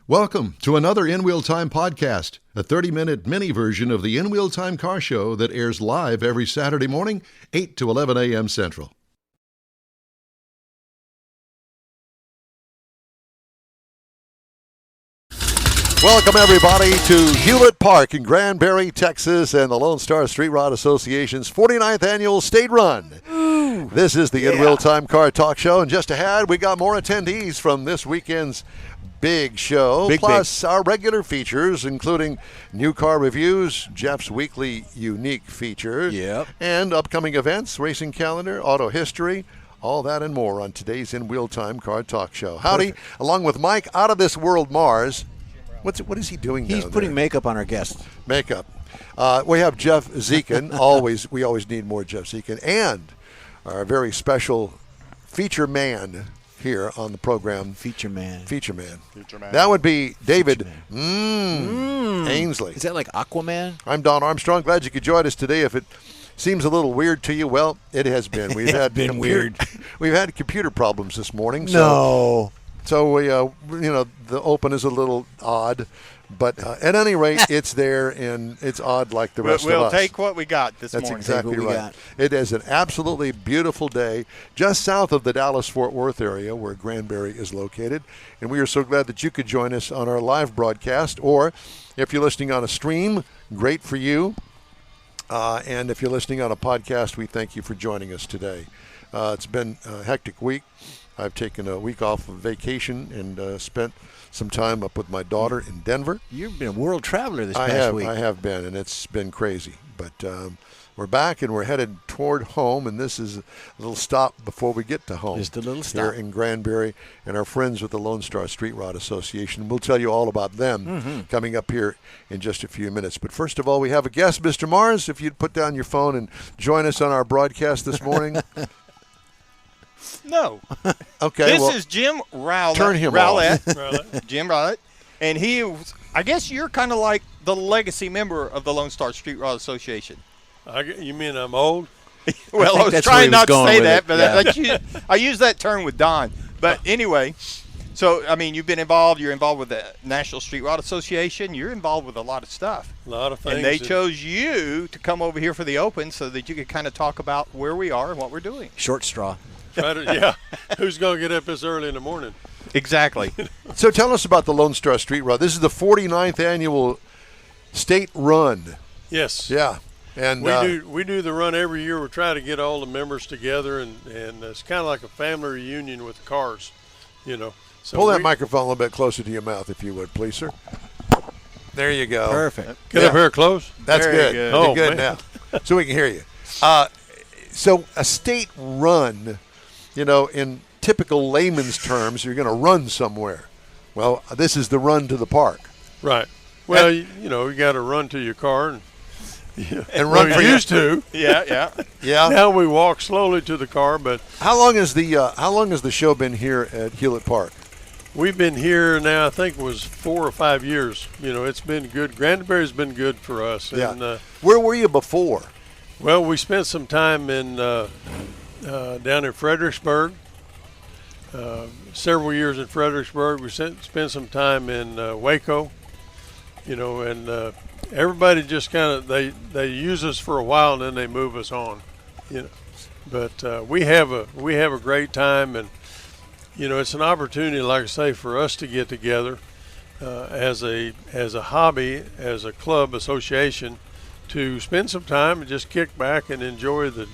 Welcome to another In Wheel Time podcast, a 30-minute mini version of the In Wheel Time car show that airs live every Saturday morning, 8 to 11 a.m. Central. Welcome, everybody, to Hewlett Park in Granbury, Texas, and the Lone Star Street Rod Association's 49th annual state run. Ooh, this is the In Wheel Time Car Talk Show, and just ahead, we got more attendees from this weekend's big show, plus our regular features, including new car reviews, Jeff's weekly unique feature, and upcoming events, racing calendar, auto history, all that and more on today's In Wheel Time Car Talk Show. Howdy, along with Mike out of this world Mars. What is he doing down there? He's putting makeup on our guests. Makeup. We have Jeff Zekin. We always need more Jeff Zekin. And our very special feature man here on the program. Feature man. That would be David Ainsley. Is that like Aquaman? I'm Don Armstrong. Glad you could join us today. If it seems a little weird to you, well, it has been. We've had weird. We've had computer problems this morning. So we, the open is a little odd, but at any rate, it's there, and it's odd like the rest of us. We'll take what we got this morning. That's exactly right. It is an absolutely beautiful day just south of the Dallas-Fort Worth area where Granbury is located, and we are so glad that you could join us on our live broadcast, or if you're listening on a stream, great for you, and if you're listening on a podcast, we thank you for joining us today. It's been a hectic week. I've taken a week off of vacation and spent some time up with my daughter in Denver. You've been a world traveler this past week. I have been, and it's been crazy. But we're back, and we're headed toward home, and this is a little stop before we get to home. Just a little stop. Here in Granbury, and our friends with the Lone Star Street Rod Association. We'll tell you all about them coming up here in just a few minutes. But first of all, we have a guest, Mr. Mars. If you'd put down your phone and join us on our broadcast this morning. No. Okay. This is Jim Rowlett. Turn him off. Jim Rowlett. And I guess you're kind of like the legacy member of the Lone Star Street Rod Association. You mean I'm old? Well, I was trying not to say that, but I use that term with Don. But anyway, so, I mean, you've been involved. You're involved with the National Street Rod Association. You're involved with a lot of stuff. A lot of things. And they chose you to come over here for the Open so that you could kind of talk about where we are and what we're doing. Short straw. Who's going to get up this early in the morning? Exactly. So tell us about the Lone Star Street Rod. This is the 49th annual state run. Yes. Yeah. And we do the run every year. We try to get all the members together, and it's kind of like a family reunion with the cars, So pull that microphone a little bit closer to your mouth, if you would, please, sir. There you go. Perfect. Get up here close. That's Very good. good. Oh, good now. So we can hear you. So a state run, in typical layman's terms, you're going to run somewhere. Well, this is the run to the park. Right. Well, you got to run to your car and run. We used to. Yeah. Now we walk slowly to the car. But how long has the show been here at Hewlett Park? We've been here now. I think it was 4 or 5 years. It's been good. Granbury's been good for us. Yeah. And, where were you before? Well, we spent some time down in Fredericksburg. Several years in Fredericksburg. We spent some time in Waco. And everybody just kind of they use us for a while and then they move us on. But we have a great time, and it's an opportunity, like I say, for us to get together as a hobby, as a club association, to spend some time and just kick back and enjoy the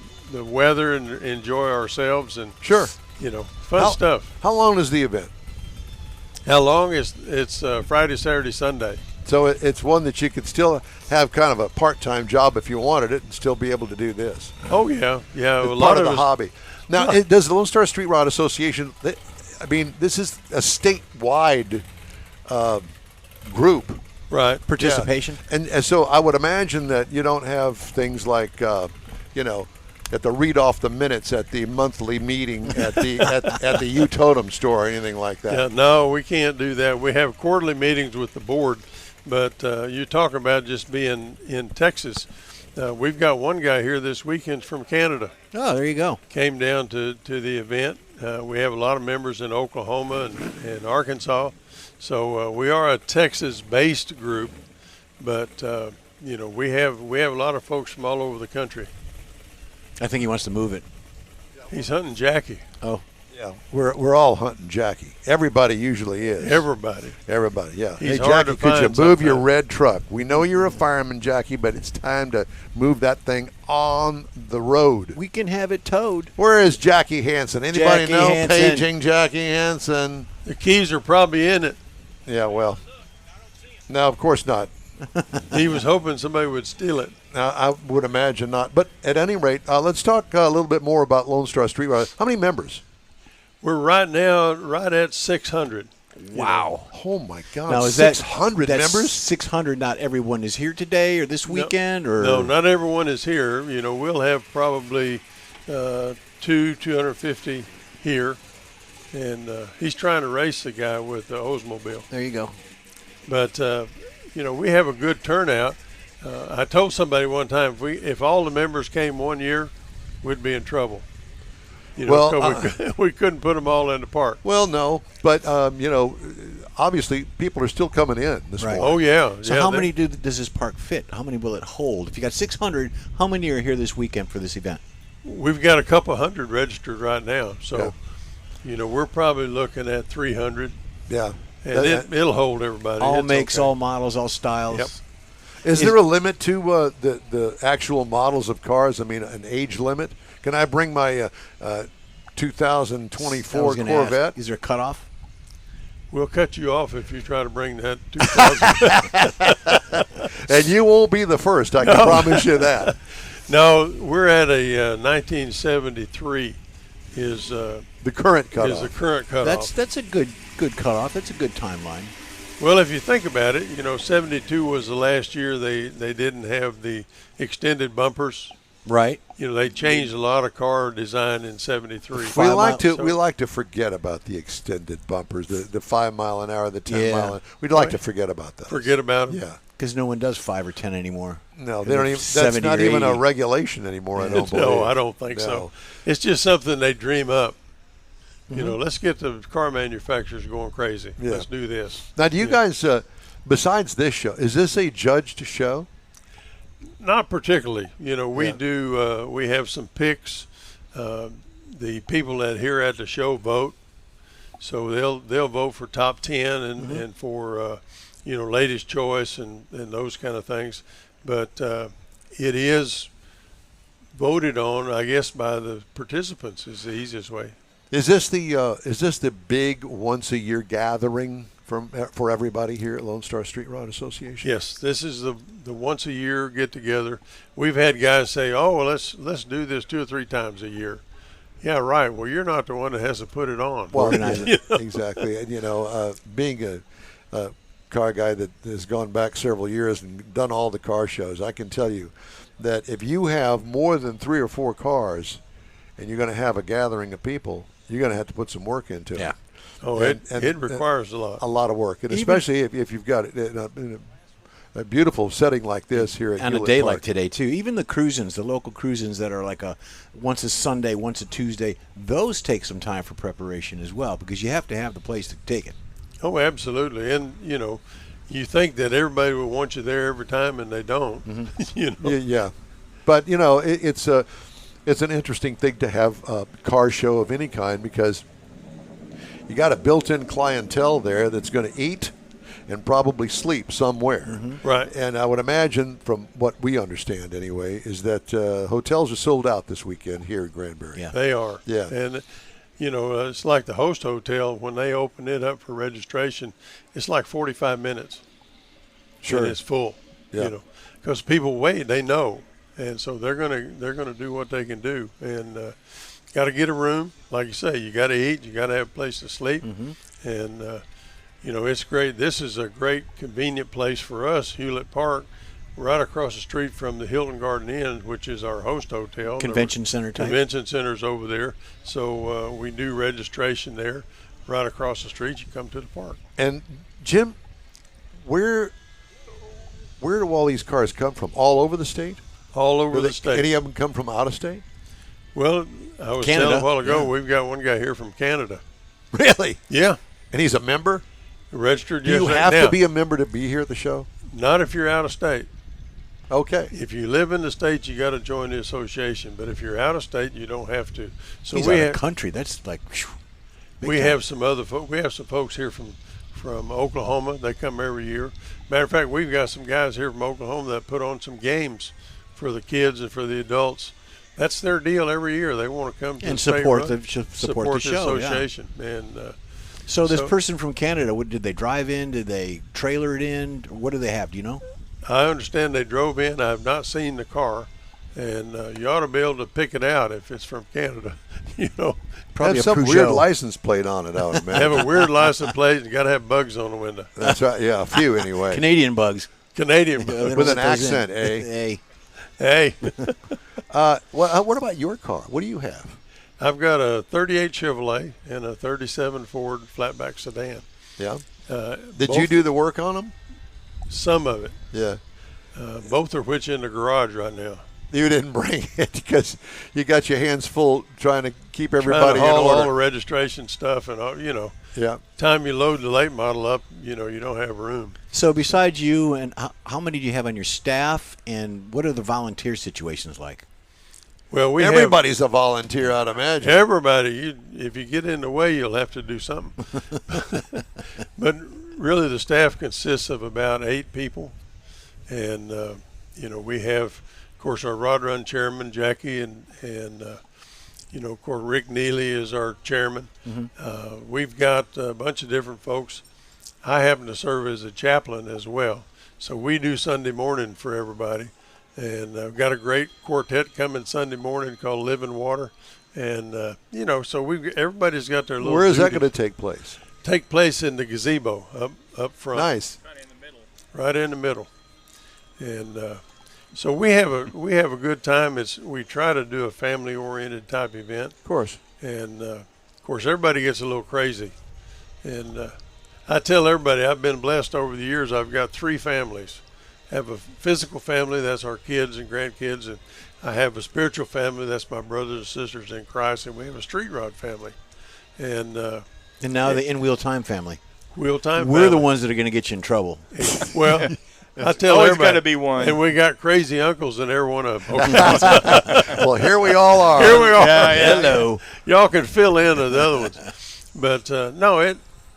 weather and enjoy ourselves and sure, fun stuff. How long is the event? How long is it's Friday, Saturday, Sunday. So it's one that you could still have kind of a part-time job if you wanted it and still be able to do this. Oh yeah. It's a lot of the hobby. Now, does the Lone Star Street Rod Association? This is a statewide group. Right. Participation. Yeah. And so I would imagine that you don't have things like, at the read off the minutes at the monthly meeting at the at the U-Totem store or anything like that. Yeah, no, we can't do that. We have quarterly meetings with the board, but you talk about just being in Texas. We've got one guy here this weekend from Canada. Oh, there you go. Came down to the event, We have a lot of members in Oklahoma and Arkansas. So we are a Texas-based group, but we have a lot of folks from all over the country. I think he wants to move it. He's hunting Jackie. Oh. Yeah, we're all hunting Jackie. Everybody usually is. Everybody, yeah. He's hey, hard Jackie, to could you find move your sometimes. red truck? We know you're a fireman, Jackie, but it's time to move that thing on the road. We can have it towed. Where is Jackie Hansen? Anybody Jackie know? Hansen. Paging Jackie Hansen. The keys are probably in it. Yeah, well, no, of course not. He was hoping somebody would steal it. I would imagine not. But at any rate, let's talk a little bit more about Lone Star Street Rod. How many members? We're right at 600. Wow. Oh, my God. Now, is 600 that's members? 600, not everyone is here today or this weekend? No, not everyone is here. We'll have probably 250 here. And he's trying to race the guy with the Oldsmobile. There you go. But, we have a good turnout. I told somebody one time, if all the members came one year, we'd be in trouble. We couldn't put them all in the park. Well, no, but obviously people are still coming in this morning. Oh yeah. So how many does this park fit? How many will it hold? If you got 600, how many are here this weekend for this event? We've got a couple hundred registered right now. So, we're probably looking at 300. Yeah. And it'll hold everybody. All It's makes, okay. all models, all styles. Yep. Is there a limit to the actual models of cars? I mean, an age limit? Can I bring my 2024 I was gonna Corvette? ask, is there a cutoff? We'll cut you off if you try to bring that 2000. And you won't be the first, I can promise you that. No, we're at a 1973 is The current cutoff. is the current cutoff. That's a good cutoff. That's a good timeline. Well, if you think about it, 72 was the last year they didn't have the extended bumpers. Right. They changed a lot of car design in 73. We we like to forget about the extended bumpers, the 5 mile an hour, the 10 Yeah. mile an hour. We'd like to forget about those. Forget about them. Yeah. Because no one does 5 or 10 anymore. No, They they don't do even. That's 70 not or even a 80. regulation anymore. I don't believe. No, I don't think No. so. It's just something they dream up. Let's get the car manufacturers going crazy. Yeah. Let's do this. Now, do you guys, besides this show, is this a judged show? Not particularly. We do. We have some picks. The people that here at the show vote, so they'll vote for top 10 and for latest choice and those kind of things. But it is voted on, I guess, by the participants. Is the easiest way. Is this the big once a year gathering for everybody here at Lone Star Street Rod Association? Yes, this is the once a year get together. We've had guys say, "Oh, well, let's do this 2 or 3 times a year." Yeah, right. Well, you're not the one that has to put it on. Well, Organize it. exactly. And being a car guy that has gone back several years and done all the car shows, I can tell you that if you have more than 3 or 4 cars, and you're going to have a gathering of people, you're going to have to put some work into it. Yeah. Oh, And- it requires a lot. A lot of work, and especially if you've got it in a beautiful setting like this here at On a Hewlett day Park. like today, too. Even the cruisins, the local cruisins that are like once a Sunday, once a Tuesday, those take some time for preparation as well because you have to have the place to take it. Oh, absolutely. And, you think that everybody will want you there every time, and they don't. Yeah, but it's an interesting thing to have a car show of any kind because you got a built-in clientele there that's going to eat and probably sleep somewhere. Right. And I would imagine, from what we understand anyway, is that hotels are sold out this weekend here at Granbury. Yeah. They are. Yeah. And, it's like the host hotel. When they open it up for registration, it's like 45 minutes. Sure. And it's full. Yeah. Because people wait. They know. And so they're gonna do what they can do. And got to get a room. Like you say, you got to eat. You got to have a place to sleep. And, it's great. This is a great, convenient place for us, Hewlett Park, right across the street from the Hilton Garden Inn, which is our host hotel. Convention center type. Convention center's over there. So we do registration there. Right across the street, you come to the park. And Jim, where do all these cars come from? All over the state? All over Do the state. Any of them come from out of state? Well, I was Canada. telling a while ago, we've got one guy here from Canada. Really? Yeah. And he's a member? Registered. Do you yes, have now, to be a member to be here at the show? Not if you're out of state. Okay. If you live in the state, you got to join the association. But if you're out of state, you don't have to. So He's out of country. That's like. Whew, we have some other folks. We have some folks here from Oklahoma. They come every year. Matter of fact, we've got some guys here from Oklahoma that put on some games for the kids and for the adults. That's their deal every year. They want to come to and the support support the show. association. Yeah. And so this person from Canada, did they drive in? Did they trailer it in? What do they have? Do you know? I understand they drove in. I have not seen the car, and you ought to be able to pick it out if it's from Canada. You know, Probably Have a some Peugeot. weird license plate on it, I would they have imagine. a weird license plate. You got to have bugs on the window. That's right. Yeah, a few anyway. Canadian bugs. Canadian They bugs. don't With an put those in. accent, eh? Hey. Hey, What about your car? What do you have? I've got a 38 Chevrolet and a 37 Ford flatback sedan. Yeah. Did Both- you do the work on them? Some of it. Yeah. Both are which in the garage right now. You didn't bring it because you got your hands full trying to keep Trying everybody to in haul all the order. registration stuff and all, Yeah. time you load the late model up, you don't have room. So besides you, and how many do you have on your staff, and what are the volunteer situations like? Well, Everybody's a volunteer, I'd imagine. everybody. If you get in the way, you'll have to do something. But really, the staff consists of about 8 people, and we have, of course, our rod run chairman Jackie, and of course Rick Neely is our chairman. We've got a bunch of different folks. I happen to serve as a chaplain as well, so we do Sunday morning for everybody. And I've got a great quartet coming Sunday morning called Living Water, and so everybody's got their little. Where is that duties. going to take place? Take place in the gazebo up front. Nice. Right in the middle, and so we have a good time. We try to do a family oriented type event, Of course. and of course everybody gets a little crazy, and I tell everybody I've been blessed over the years. I've got 3 families. I have a physical family, that's our kids and grandkids, and I have a spiritual family, that's my brothers and sisters in Christ, and we have a street rod family, and now the In Wheel Time family. wheel time. We're the family. ones that are going to get you in trouble. Well, I tell always everybody, gotta be one. and we got crazy uncles, and they're one of them. Well, here we all are. Here we are. Hello. Y'all can fill in of the other ones, but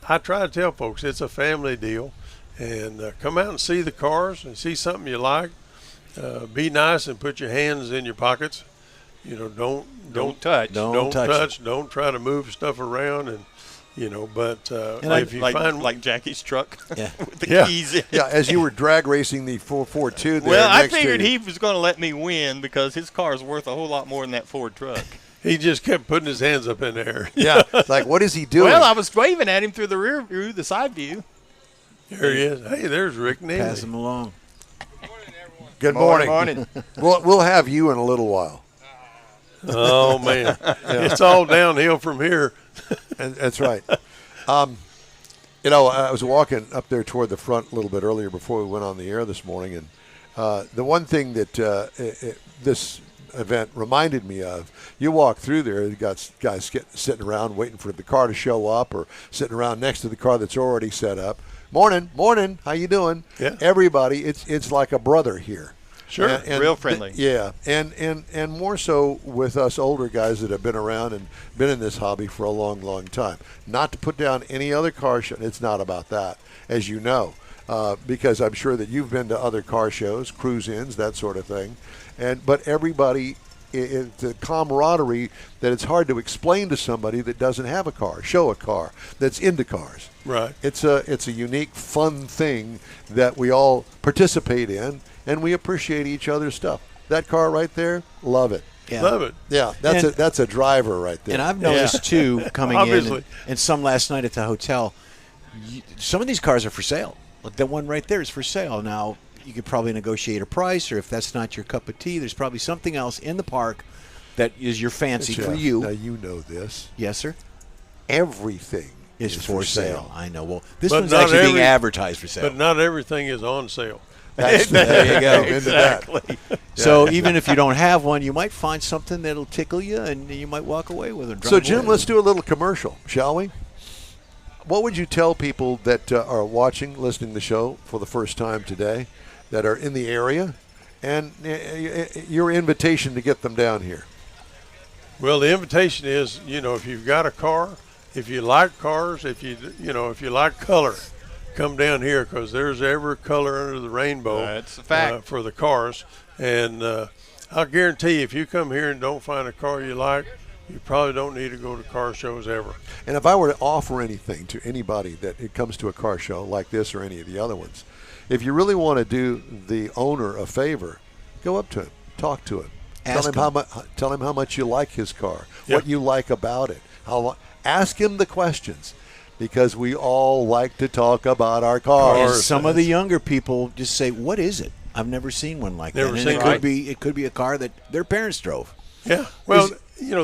I try to tell folks it's a family deal. And come out and see the cars and see something you like. Be nice and put your hands in your pockets. Don't touch. Don't touch. Don't try to move stuff around, and But And if you find like Jackie's truck Yeah. with the Yeah. keys in. Yeah, as you were drag racing the 442 there. Well, I next to figured you. he was going to let me win because his car is worth a whole lot more than that Ford truck. he just kept putting his hands up in the air. Yeah, it's like, what is he doing? Well, I was waving at him through the rear view, the side view. There he is. Hey, there's Rick Neely. Pass them along. Good morning. Morning. We'll have you in a little while. Oh man, it's all downhill from here. And that's right. I was walking up there toward the front a little bit earlier before we went on the air this morning, and the one thing that this event reminded me of, you walk through there, you got guys sitting around waiting for the car to show up or sitting around next to the car that's already set up. Morning, how you doing? Yeah. Everybody, it's like a brother here. Sure, real friendly. Yeah, and more so with us older guys that have been around and been in this hobby for a long, long time. Not to put down any other car show. It's not about that, as you know, because I'm sure that you've been to other car shows, cruise-ins, that sort of thing. But everybody, it's a camaraderie that it's hard to explain to somebody that doesn't have a car, show a car, that's into cars. Right. It's a unique, fun thing that we all participate in, and we appreciate each other's stuff. That car right there, love it. Yeah. Love it. Yeah, that's a driver right there. And I've noticed too, coming in, Obviously. and some last night at the hotel, some of these cars are for sale. Like that one right there is for sale. Now, you could probably negotiate a price, or if that's not your cup of tea, there's probably something else in the park that is your fancy Jeff, for you. Now you know this. Yes, sir. Everything Is for sale. I know. Well, this But one's not actually being every- advertised for sale. But not everything is on sale. There you go. Exactly. So even if you don't have one, you might find something that'll tickle you, and you might walk away with it. So, Jim, let's do a little commercial, shall we? What would you tell people that are watching, listening to the show for the first time today, that are in the area, and your invitation to get them down here? Well, the invitation is, if you've got a car, if you like cars, if you like color, come down here, because there's every color under the rainbow. That's a fact. For the cars. And I'll guarantee you, if you come here and don't find a car you like, you probably don't need to go to car shows ever. And if I were to offer anything to anybody that it comes to a car show like this or any of the other ones, if you really want to do the owner a favor, go up to him, talk to him. Tell him how much you like his car, what you like about it. Ask him the questions, because we all like to talk about our cars. And some of the younger people just say, "What is it? I've never seen one like that." And it could be a car that their parents drove. Yeah. Well,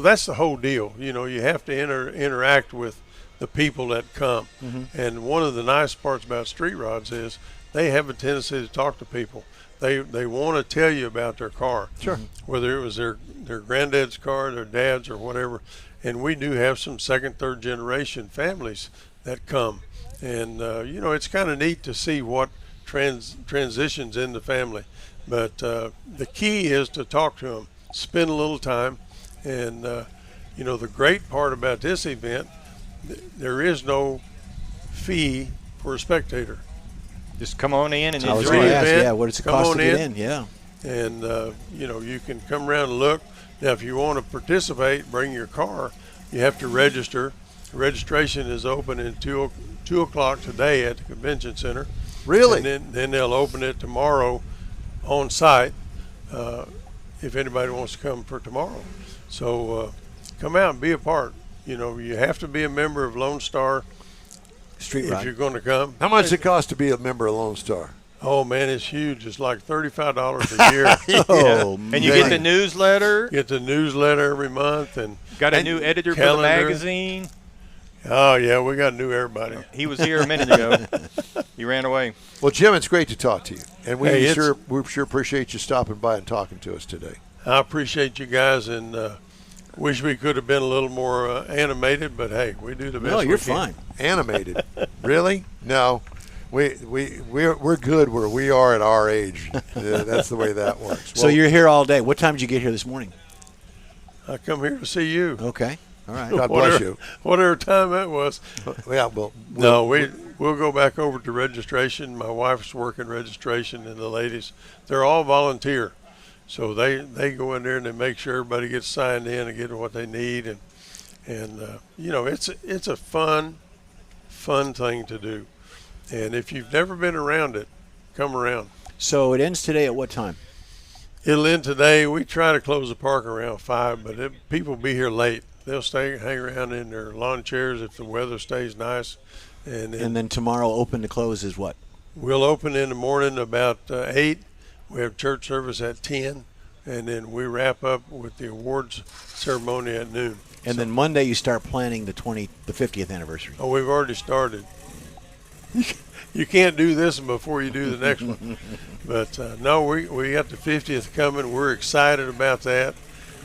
that's the whole deal. You have to interact with the people that come. Mm-hmm. And one of the nice parts about street rods is they have a tendency to talk to people. They want to tell you about their car. Sure. Whether it was their granddad's car, their dad's, or whatever. And we do have some second, third generation families that come. And, it's kind of neat to see what transitions in the family. But the key is to talk to them, spend a little time. And, the great part about this event, there is no fee for a spectator. Just come on in and enjoy it. What does it cost to get in? Yeah. And, you can come around and look. Now, if you want to participate, bring your car. You have to register. Registration is open at 2 o'clock today at the convention center. Really? And then they'll open it tomorrow on site if anybody wants to come for tomorrow. So come out and be a part. You have to be a member of Lone Star Street Rod if you're going to come. How much does it cost to be a member of Lone Star? Oh, man, it's huge. It's like $35 a year. And you get the newsletter. Get the newsletter every month. And got a new editor for the magazine. Oh, yeah, we got new everybody. He was here a minute ago. He ran away. Well, Jim, it's great to talk to you. And we sure appreciate you stopping by and talking to us today. I appreciate you guys, and wish we could have been a little more animated, but, hey, we do the best we can. No, you're fine. Animated? Really? No. We're good where we are at our age. That's the way that works. So you're here all day. What time did you get here this morning? I come here to see you. Okay. All right. God bless you. Whatever time that was. Yeah, well. We'll go back over to registration. My wife's working registration, and the ladies, they're all volunteer. So they go in there and they make sure everybody gets signed in and get what they need. And it's a fun thing to do. And if you've never been around it, come around. So it ends today at what time? It'll end today. We try to close the park around 5, but people will be here late. They'll hang around in their lawn chairs if the weather stays nice. And then tomorrow, open to close is what? We'll open in the morning about 8. We have church service at 10. And then we wrap up with the awards ceremony at noon. And then Monday you start planning the 50th anniversary. Oh, we've already started. You can't do this one before you do the next one. But, no, we got the 50th coming. We're excited about that.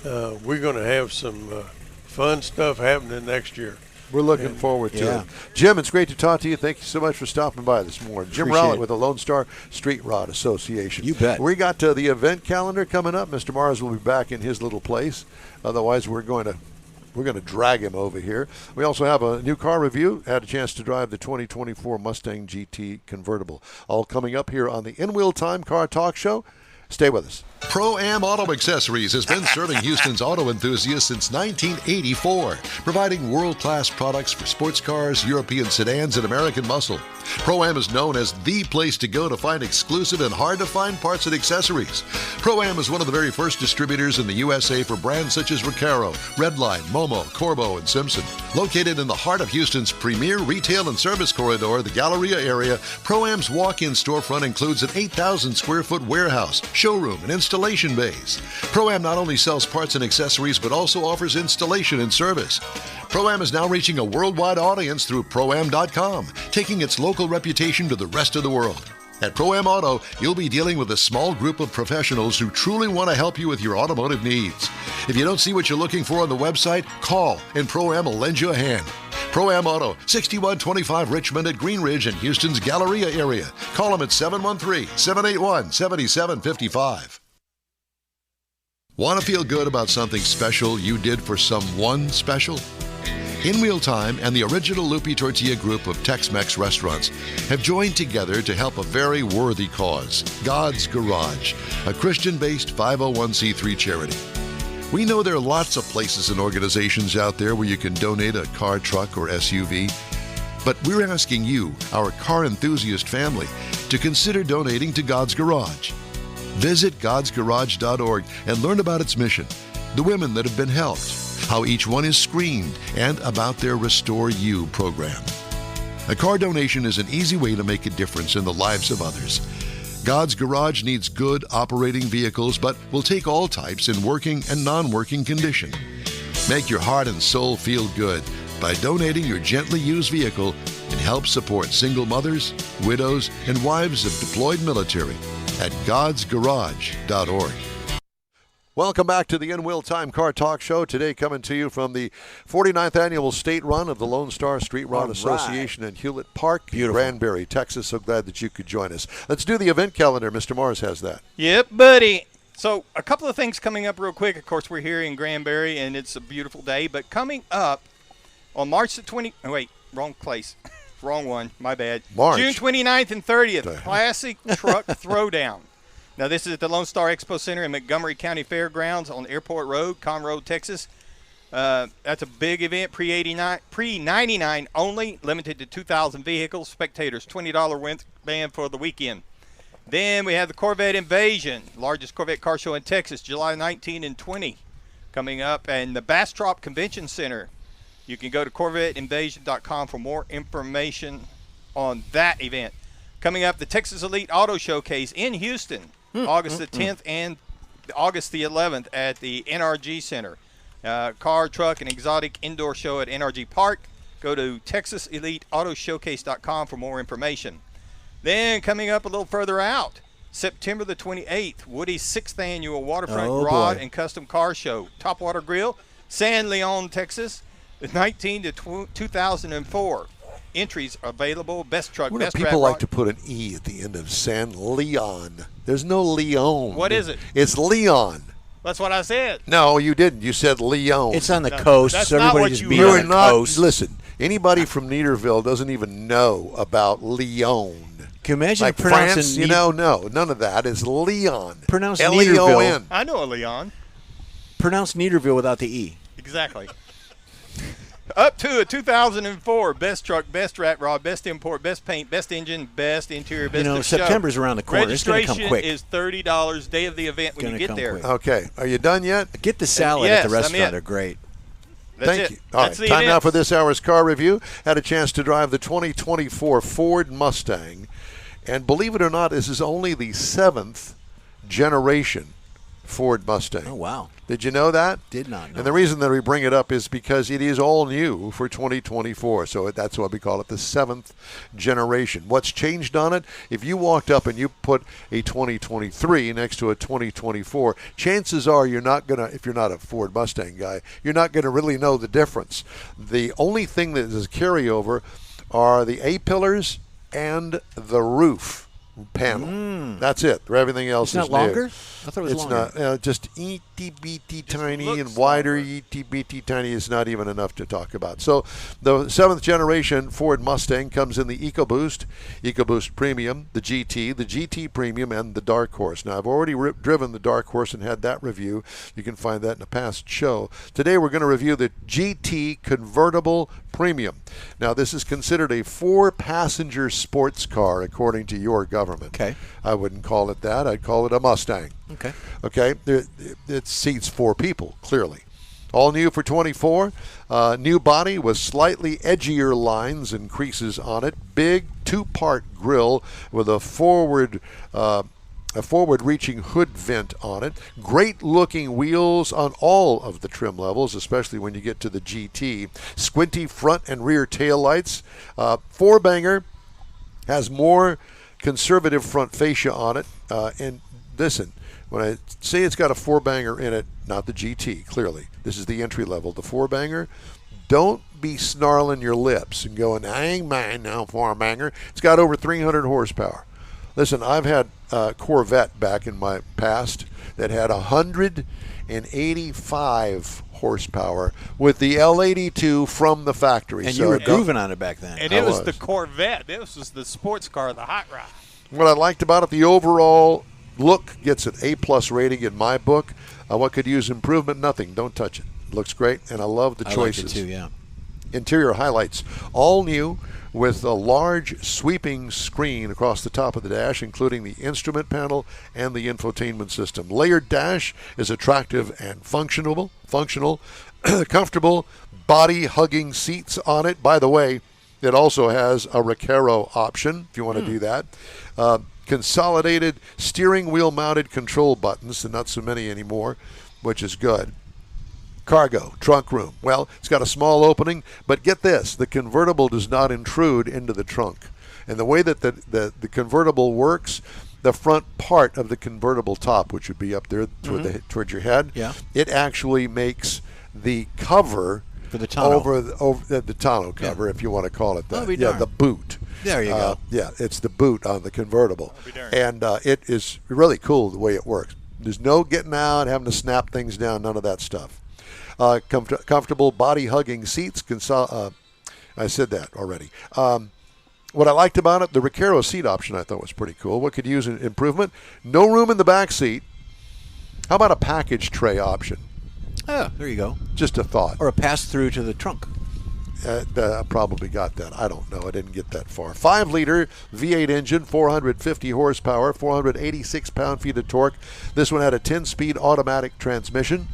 We're going to have some fun stuff happening next year. We're looking forward to it. Jim, it's great to talk to you. Thank you so much for stopping by this morning. Jim Rowlett with the Lone Star Street Rod Association. You bet. We got the event calendar coming up. Mr. Mars will be back in his little place. Otherwise, we're going to drag him over here. We also have a new car review. Had a chance to drive the 2024 Mustang GT convertible. All coming up here on the In Wheel Time Car Talk Show. Stay with us. Pro-Am Auto Accessories has been serving Houston's auto enthusiasts since 1984, providing world-class products for sports cars, European sedans, and American muscle. Pro-Am is known as the place to go to find exclusive and hard-to-find parts and accessories. Pro-Am is one of the very first distributors in the USA for brands such as Recaro, Redline, Momo, Corbo, and Simpson. Located in the heart of Houston's premier retail and service corridor, the Galleria area, Pro-Am's walk-in storefront includes an 8,000-square-foot warehouse, showroom, and installation bays. Pro-Am not only sells parts and accessories, but also offers installation and service. Pro-Am is now reaching a worldwide audience through Pro-Am.com, taking its local reputation to the rest of the world. At Pro-Am Auto, you'll be dealing with a small group of professionals who truly want to help you with your automotive needs. If you don't see what you're looking for on the website, call and Pro-Am will lend you a hand. Pro-Am Auto, 6125 Richmond at Green Ridge in Houston's Galleria area. Call them at 713-781-7755. Want to feel good about something special you did for someone special? In Wheel Time and the original Lupi Tortilla group of Tex-Mex restaurants have joined together to help a very worthy cause, God's Garage, a Christian-based 501c3 charity. We know there are lots of places and organizations out there where you can donate a car, truck, or SUV, but we're asking you, our car enthusiast family, to consider donating to God's Garage. Visit godsgarage.org and learn about its mission, the women that have been helped, how each one is screened, and about their Restore You program. A car donation is an easy way to make a difference in the lives of others. God's Garage needs good operating vehicles, but will take all types in working and non-working condition. Make your heart and soul feel good by donating your gently used vehicle and help support single mothers, widows, and wives of deployed military at godsgarage.org. Welcome back to the In Wheel Time Car Talk Show. Today coming to you from the 49th Annual State Run of the Lone Star Street Rod Association in Hewlett Park, Granbury, Texas. So glad that you could join us. Let's do the event calendar. Mr. Morris has that. Yep, buddy. So a couple of things coming up real quick. Of course, we're here in Granbury, and it's a beautiful day. But coming up on March the 20th – oh, wait, wrong place. Wrong one. My bad. March. June 29th and 30th, Classic Truck Throwdown. Now, this is at the Lone Star Expo Center in Montgomery County Fairgrounds on Airport Road, Conroe, Texas. That's a big event, pre-99 only, limited to 2,000 vehicles. Spectators, $20 band for the weekend. Then we have the Corvette Invasion, largest Corvette car show in Texas, July 19 and 20 coming up. And the Bastrop Convention Center. You can go to CorvetteInvasion.com for more information on that event. Coming up, the Texas Elite Auto Showcase in Houston, August the 10th and August the 11th at the NRG Center. Car, truck, and exotic indoor show at NRG Park. Go to TexasEliteAutoShowcase.com for more information. Then coming up a little further out, September the 28th, Woody's 6th Annual Waterfront Rod and Custom Car Show. Topwater Grill, San Leon, Texas, 19 to 2004. Entries available. Best truck, best people like to put an E at the end of San Leon. There's no Leon. What is it? It's Leon. That's what I said. No, you didn't. You said Leon. It's on the coast. That's so not everybody what just you be meant. on the coast. Listen, anybody from Neederville doesn't even know about Leon. Can you imagine like pronouncing France, no, none of that. It's Leon. Pronounce Leon. Neederville. I know a Leon. Pronounce Neederville without the E. Exactly. Up to a 2004 best truck, best rat rod, best import, best paint, best engine, best interior, best of show. September's around the corner. It's going to come quick. Registration is $30 day of the event when you get there. Quick. Okay, are you done yet? Get the salad at the restaurant. They're great. Thank you. All right, time now for this hour's car review. Had a chance to drive the 2024 Ford Mustang, and believe it or not, this is only the 7th generation Ford Mustang. Oh, wow. Did you know that? Did not know. And the reason that we bring it up is because it is all new for 2024. So that's why we call it the 7th generation. What's changed on it? If you walked up and you put a 2023 next to a 2024, chances are you're not going to, if you're not a Ford Mustang guy, you're not going to really know the difference. The only thing that is carryover are the A-pillars and the roof panel. That's it. Everything else it's is not new. longer? I thought it was longer. It's not. Just itty-bitty tiny and wider. Itty-bitty tiny is not even enough to talk about. So the 7th generation Ford Mustang comes in the EcoBoost, EcoBoost Premium, the GT Premium, and the Dark Horse. Now, I've already driven the Dark Horse and had that review. You can find that in a past show. Today, we're going to review the GT Convertible Premium. Now, this is considered a 4-passenger sports car, according to your government. Okay. I wouldn't call it that. I'd call it a Mustang. Okay. It seats 4 people, clearly. All new for 24. New body with slightly edgier lines and creases on it. Big 2-part grille with a forward-reaching hood vent on it. Great-looking wheels on all of the trim levels, especially when you get to the GT. Squinty front and rear tail lights. 4-banger has more conservative front fascia on it. And listen, when I say it's got a 4-banger in it, not the GT, clearly. This is the entry level. The 4-banger, don't be snarling your lips and going, I ain't mine now, 4-banger. It's got over 300 horsepower. Listen, I've had a Corvette back in my past that had 185 horsepower with the L82 from the factory. And you were grooving on it back then. And it was the Corvette. This was the sports car, the hot rod. What I liked about it, the overall look gets an A+ rating in my book. What could use improvement? Nothing. Don't touch it. Looks great, and I love the choices. I like it too, yeah. Interior highlights, all new with a large sweeping screen across the top of the dash, including the instrument panel and the infotainment system. Layered dash is attractive and functional, comfortable, body-hugging seats on it. By the way, it also has a Recaro option if you want to do that. Consolidated steering wheel mounted control buttons, and not so many anymore, which is good. Cargo, trunk room. Well, it's got a small opening, but get this, the convertible does not intrude into the trunk. And the way that the convertible works, the front part of the convertible top, which would be up there towards your head, it actually makes the cover for the tonneau. over the tonneau cover, if you want to call it that. Yeah, the boot. There you go. Yeah, it's the boot on the convertible. And it is really cool the way it works. There's no getting out, having to snap things down, none of that stuff. Comfortable body-hugging seats. I said that already. What I liked about it, the Recaro seat option I thought was pretty cool. What could use an improvement? No room in the back seat. How about a package tray option? Oh, there you go. Just a thought. Or a pass-through to the trunk. I probably got that. I don't know. I didn't get that far. 5-liter V8 engine, 450 horsepower, 486 pound-feet of torque. This one had a 10-speed automatic transmission.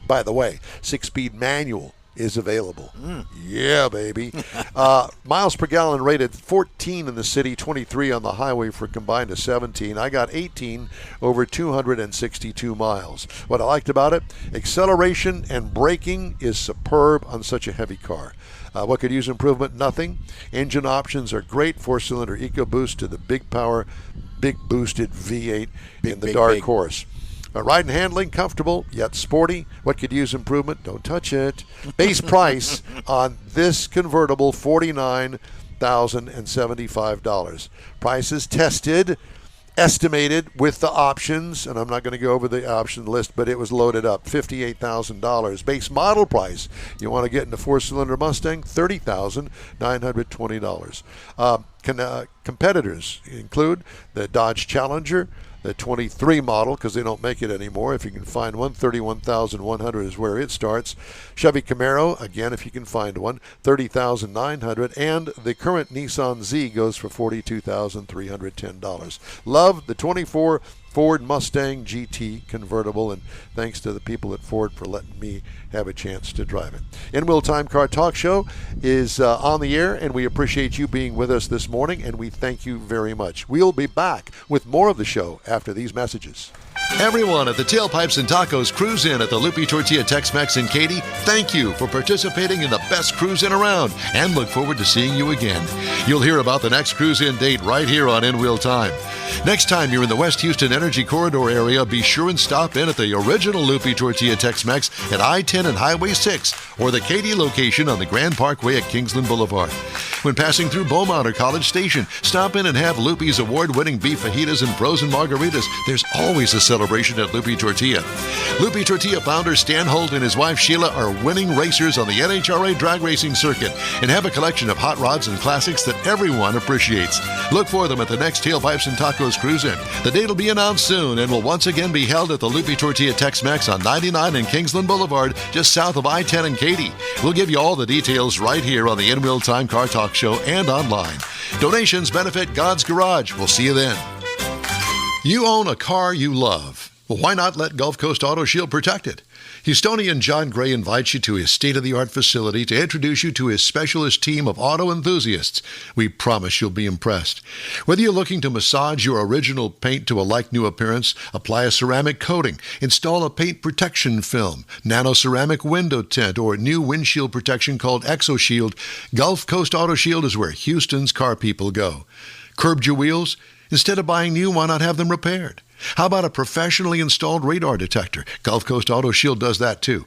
By the way, 6-speed manual is available. Yeah, baby. Miles per gallon rated 14 in the city, 23 on the highway for combined of 17. I got 18 over 262 miles. What I liked about it, acceleration and braking is superb on such a heavy car. What could use improvement? Nothing. Engine options are great. 4-cylinder EcoBoost to the big power, big boosted V8 in the dark horse. Ride and handling, comfortable yet sporty. What could use improvement? Don't touch it. Base price on this convertible, $49,075. Prices tested, estimated with the options, and I'm not going to go over the option list, but it was loaded up, $58,000. Base model price, you want to get into 4-cylinder Mustang, $30,920. Competitors include the Dodge Challenger, the 23 model, because they don't make it anymore. If you can find one, $31,100 is where it starts. Chevy Camaro, again, if you can find one, $30,900. And the current Nissan Z goes for $42,310. Love the 24 Ford Mustang GT convertible, and thanks to the people at Ford for letting me have a chance to drive it. In-Wheel Time Car Talk Show is on the air, and we appreciate you being with us this morning, and we thank you very much. We'll be back with more of the show after these messages. Everyone at the Tailpipes and Tacos Cruise In at the Lupi Tortilla Tex-Mex in Katy, thank you for participating in the best cruise in around, and look forward to seeing you again. You'll hear about the next cruise in date right here on In-Wheel Time. Next time you're in the West Houston Energy Corridor area, be sure and stop in at the original Lupi Tortilla Tex-Mex at I-10 and Highway 6, or the Katy location on the Grand Parkway at Kingsland Boulevard. When passing through Beaumont or College Station, stop in and have Lupi's award-winning beef fajitas and frozen margaritas. There's always a celebration at Lupi Tortilla. Lupi Tortilla founder Stan Holt and his wife Sheila are winning racers on the NHRA drag racing circuit and have a collection of hot rods and classics that everyone appreciates. Look for them at the next Tailpipes and Tacos Cruise In. The date will be announced soon and will once again be held at the Lupi Tortilla Tex-Mex on 99 and Kingsland Boulevard, just south of I-10 and Katy. We'll give you all the details right here on the In-Wheel Time Car Talk Show and online. Donations benefit God's Garage. We'll see you then. You own a car you love. Well, why not let Gulf Coast Auto Shield protect it? Houstonian John Gray invites you to his state-of-the-art facility to introduce you to his specialist team of auto enthusiasts. We promise you'll be impressed. Whether you're looking to massage your original paint to a like-new appearance, apply a ceramic coating, install a paint protection film, nano-ceramic window tint, or new windshield protection called ExoShield, Gulf Coast Auto Shield is where Houston's car people go. Curbed your wheels? Instead of buying new, why not have them repaired? How about a professionally installed radar detector? Gulf Coast Auto Shield does that too.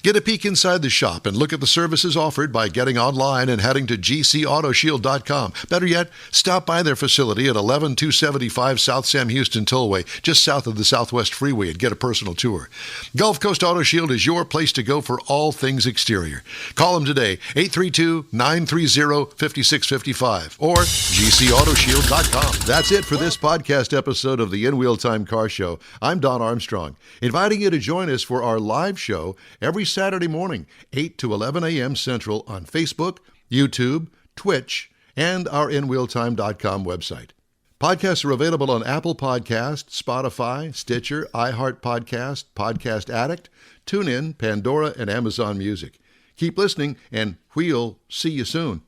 Get a peek inside the shop and look at the services offered by getting online and heading to gcautoshield.com. Better yet, stop by their facility at 11275 South Sam Houston Tollway, just south of the Southwest Freeway, and get a personal tour. Gulf Coast Auto Shield is your place to go for all things exterior. Call them today, 832-930-5655 or gcautoshield.com. That's it for this podcast episode of the In Wheel Time Car Show. I'm Don Armstrong, inviting you to join us for our live show every Saturday morning, 8 to 11 a.m. Central on Facebook, YouTube, Twitch, and our InWheelTime.com website. Podcasts are available on Apple Podcasts, Spotify, Stitcher, iHeart Podcast, Podcast Addict, TuneIn, Pandora, and Amazon Music. Keep listening, and we'll see you soon.